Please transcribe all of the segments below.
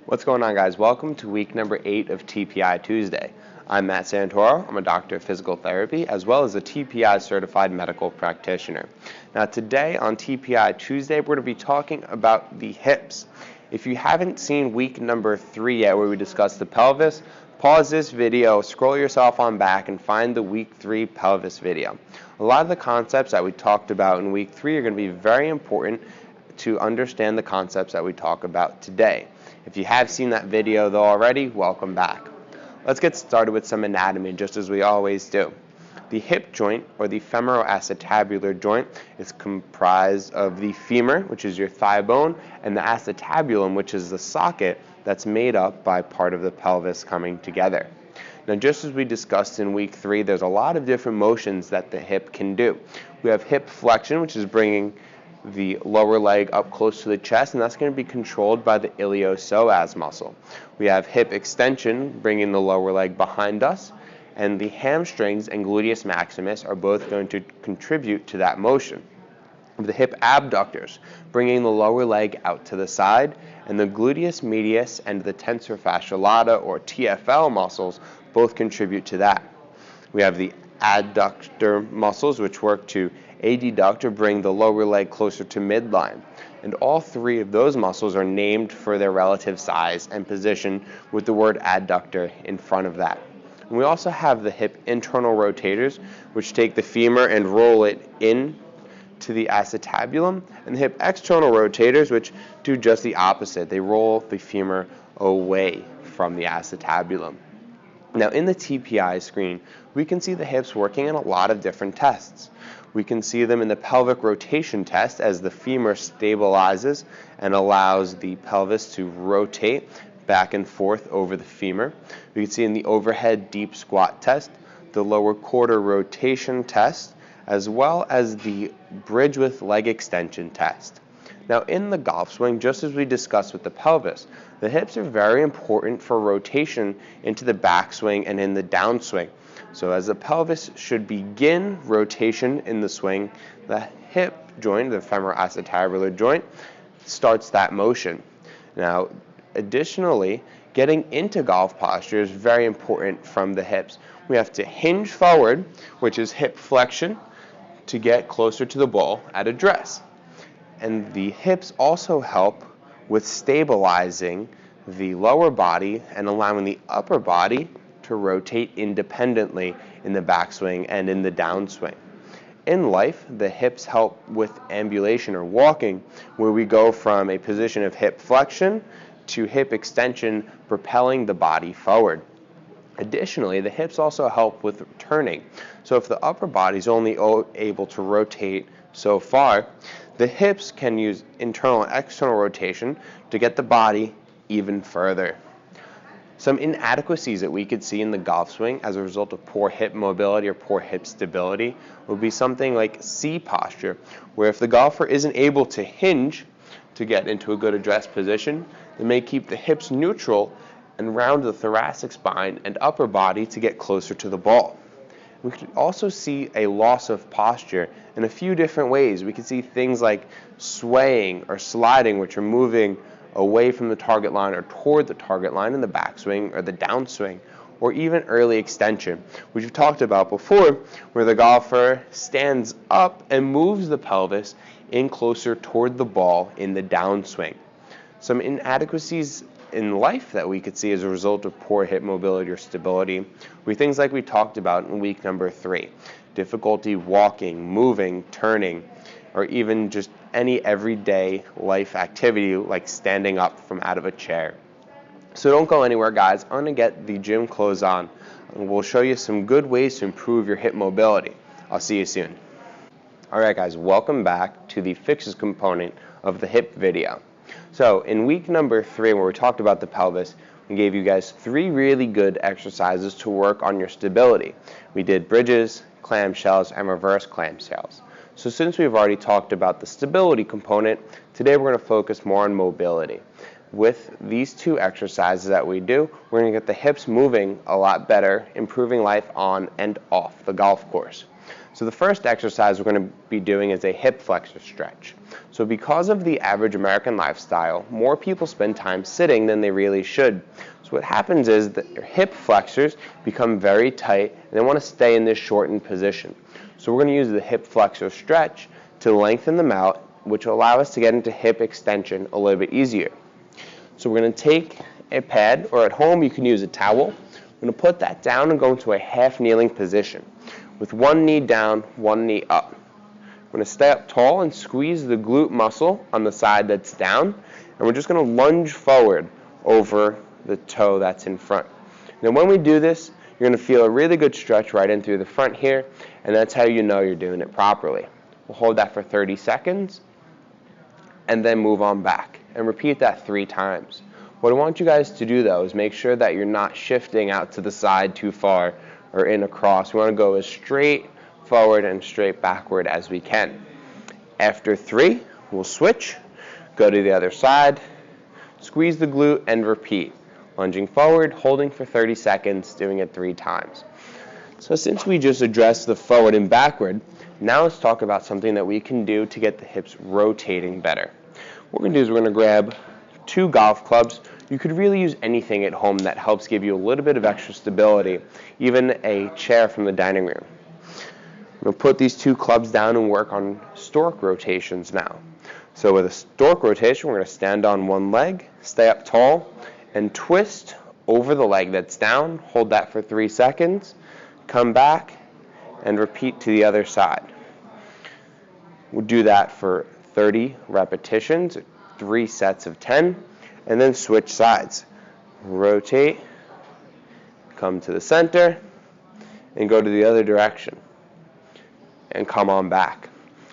What's going on, guys? Welcome to week number 8 of TPI Tuesday. I'm Matt Santoro. I'm a doctor of physical therapy as well as a TPI certified medical practitioner. Now today on TPI Tuesday, we're going to be talking about the hips. If you haven't seen week number 3 yet where we discussed the pelvis, pause this video, scroll yourself on back and find the week 3 pelvis video. A lot of the concepts that we talked about in week 3 are going to be very important to understand the concepts that we talk about today. If you have seen that video though already, welcome back. Let's get started with some anatomy just as we always do. The hip joint, or the femoroacetabular joint, is comprised of the femur, which is your thigh bone, and the acetabulum, which is the socket that's made up by part of the pelvis coming together. Now, just as we discussed in week 3, there's a lot of different motions that the hip can do. We have hip flexion, which is bringing the lower leg up close to the chest, and that's going to be controlled by the iliopsoas muscle. We have hip extension, bringing the lower leg behind us, and the hamstrings and gluteus maximus are both going to contribute to that motion. The hip abductors, bringing the lower leg out to the side, and the gluteus medius and the tensor fasciae lata, or TFL muscles, both contribute to that. We have the adductor muscles, which work to adduct or bring the lower leg closer to midline. And all 3 of those muscles are named for their relative size and position with the word adductor in front of that. And we also have the hip internal rotators, which take the femur and roll it in to the acetabulum, and the hip external rotators, which do just the opposite. They roll the femur away from the acetabulum. Now, in the TPI screen, we can see the hips working in a lot of different tests. We can see them in the pelvic rotation test as the femur stabilizes and allows the pelvis to rotate back and forth over the femur. We can see in the overhead deep squat test, the lower quarter rotation test, as well as the bridge with leg extension test. Now, in the golf swing, just as we discussed with the pelvis, the hips are very important for rotation into the backswing and in the downswing. So as the pelvis should begin rotation in the swing, the hip joint, the femoroacetabular joint, starts that motion. Now, additionally, getting into golf posture is very important from the hips. We have to hinge forward, which is hip flexion, to get closer to the ball at address. And the hips also help with stabilizing the lower body and allowing the upper body to rotate independently in the backswing and in the downswing. In life, the hips help with ambulation or walking, where we go from a position of hip flexion to hip extension, propelling the body forward. Additionally, the hips also help with turning. So if the upper body is only able to rotate so far, the hips can use internal and external rotation to get the body even further. Some inadequacies that we could see in the golf swing as a result of poor hip mobility or poor hip stability would be something like C posture, where if the golfer isn't able to hinge to get into a good address position, they may keep the hips neutral and round the thoracic spine and upper body to get closer to the ball. We could also see a loss of posture in a few different ways. We could see things like swaying or sliding, which are moving away from the target line or toward the target line in the backswing or the downswing, or even early extension, which we've talked about before, where the golfer stands up and moves the pelvis in closer toward the ball in the downswing. Some inadequacies in life that we could see as a result of poor hip mobility or stability were things like we talked about in week number 3. Difficulty walking, moving, turning, or even just any everyday life activity like standing up from out of a chair. So don't go anywhere, guys. I'm going to get the gym clothes on, and we'll show you some good ways to improve your hip mobility. I'll see you soon. Alright, guys, welcome back to the fixes component of the hip video. So in week number 3, where we talked about the pelvis, we gave you guys 3 really good exercises to work on your stability. We did bridges, clamshells, and reverse clamshells. So since we've already talked about the stability component, today we're going to focus more on mobility. With these 2 exercises that we do, we're going to get the hips moving a lot better, improving life on and off the golf course. So the first exercise we're going to be doing is a hip flexor stretch. So because of the average American lifestyle, more people spend time sitting than they really should. So what happens is that your hip flexors become very tight and they want to stay in this shortened position. So we're going to use the hip flexor stretch to lengthen them out, which will allow us to get into hip extension a little bit easier. So we're going to take a pad, or at home you can use a towel. We're going to put that down and go into a half kneeling position with one knee down, one knee up. We're going to stay up tall and squeeze the glute muscle on the side that's down, and we're just going to lunge forward over the toe that's in front. Now when we do this, you're going to feel a really good stretch right in through the front here, and that's how you know you're doing it properly. We'll hold that for 30 seconds and then move on back and repeat that 3 times. What I want you guys to do though is make sure that you're not shifting out to the side too far or in across. We want to go as straight forward and straight backward as we can. After 3, we'll switch, go to the other side, squeeze the glute and repeat. Lunging forward, holding for 30 seconds, doing it 3 times. So since we just addressed the forward and backward, now let's talk about something that we can do to get the hips rotating better. What we're going to do is we're going to grab 2 golf clubs. You could really use anything at home that helps give you a little bit of extra stability, even a chair from the dining room. I'm going to put these 2 clubs down and work on stork rotations now. So with a stork rotation, we're going to stand on one leg, stay up tall, and twist over the leg that's down. Hold that for 3 seconds, come back, and repeat to the other side. We'll do that for 30 repetitions, 3 sets of 10, and then switch sides. Rotate, come to the center, and go to the other direction, and come on back.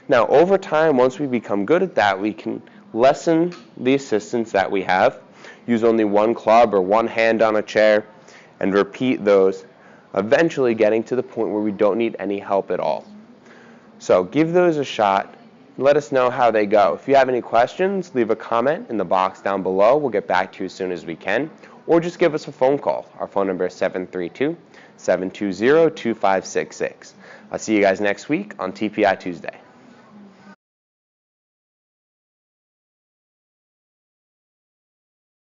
Now, over time, once we become good at that, we can lessen the assistance that we have, use only 1 club or 1 hand on a chair, and repeat those, eventually getting to the point where we don't need any help at all. So give those a shot. Let us know how they go. If you have any questions, leave a comment in the box down below. We'll get back to you as soon as we can. Or just give us a phone call. Our phone number is 732-720-2566. I'll see you guys next week on TPI Tuesday.